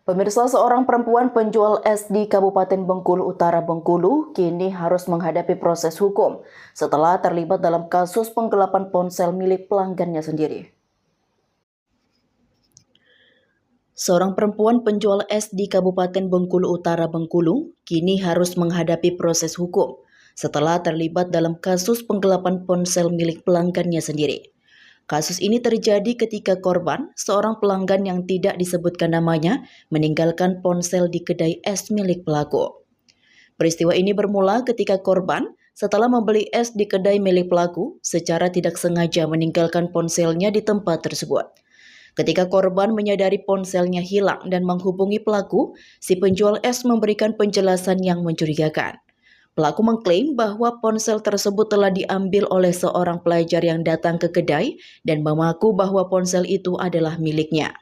Pemirsa, seorang perempuan penjual es di Kabupaten Bengkulu Utara, Bengkulu, kini harus menghadapi proses hukum setelah terlibat dalam kasus penggelapan ponsel milik pelanggannya sendiri. Seorang perempuan penjual es di Kabupaten Bengkulu Utara, Bengkulu, kini harus menghadapi proses hukum setelah terlibat dalam kasus penggelapan ponsel milik pelanggannya sendiri. Kasus ini terjadi ketika korban, seorang pelanggan yang tidak disebutkan namanya, meninggalkan ponsel di kedai es milik pelaku. Peristiwa ini bermula ketika korban, setelah membeli es di kedai milik pelaku, secara tidak sengaja meninggalkan ponselnya di tempat tersebut. Ketika korban menyadari ponselnya hilang dan menghubungi pelaku, si penjual es memberikan penjelasan yang mencurigakan. Pelaku mengklaim bahwa ponsel tersebut telah diambil oleh seorang pelajar yang datang ke kedai dan mengaku bahwa ponsel itu adalah miliknya.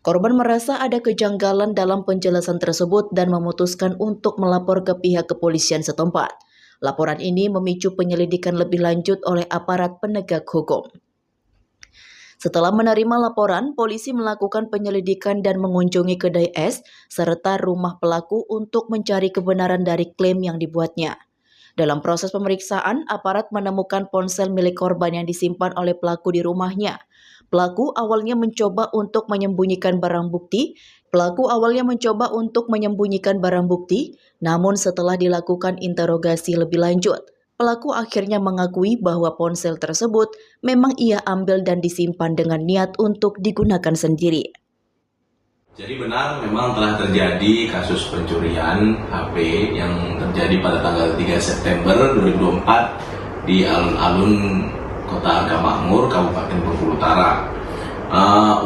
Korban merasa ada kejanggalan dalam penjelasan tersebut dan memutuskan untuk melapor ke pihak kepolisian setempat. Laporan ini memicu penyelidikan lebih lanjut oleh aparat penegak hukum. Setelah menerima laporan, polisi melakukan penyelidikan dan mengunjungi kedai es serta rumah pelaku untuk mencari kebenaran dari klaim yang dibuatnya. Dalam proses pemeriksaan, aparat menemukan ponsel milik korban yang disimpan oleh pelaku di rumahnya. Pelaku awalnya mencoba untuk menyembunyikan barang bukti. Namun setelah dilakukan interogasi lebih lanjut, pelaku akhirnya mengakui bahwa ponsel tersebut memang ia ambil dan disimpan dengan niat untuk digunakan sendiri. Jadi benar memang telah terjadi kasus pencurian HP yang terjadi pada tanggal 3 September 2024 di alun-alun Kota Agamakmur, Kabupaten Bengkulu Utara.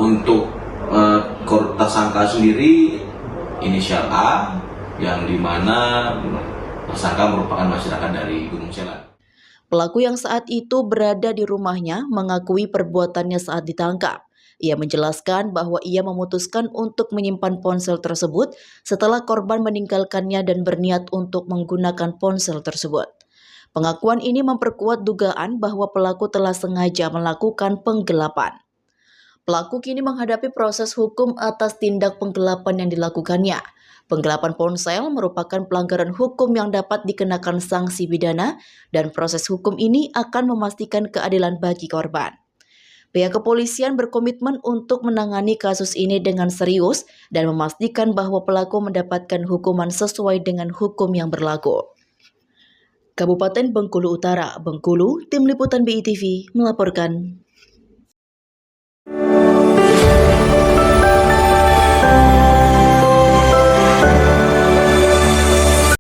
Untuk tersangka sendiri inisial A, yang dimana tersangka merupakan masyarakat dari Gunung Selat. Pelaku yang saat itu berada di rumahnya mengakui perbuatannya saat ditangkap. Ia menjelaskan bahwa ia memutuskan untuk menyimpan ponsel tersebut setelah korban meninggalkannya dan berniat untuk menggunakan ponsel tersebut. Pengakuan ini memperkuat dugaan bahwa pelaku telah sengaja melakukan penggelapan. Pelaku kini menghadapi proses hukum atas tindak penggelapan yang dilakukannya. Penggelapan ponsel merupakan pelanggaran hukum yang dapat dikenakan sanksi pidana dan proses hukum ini akan memastikan keadilan bagi korban. Pihak kepolisian berkomitmen untuk menangani kasus ini dengan serius dan memastikan bahwa pelaku mendapatkan hukuman sesuai dengan hukum yang berlaku. Kabupaten Bengkulu Utara, Bengkulu, Tim Liputan BITV melaporkan.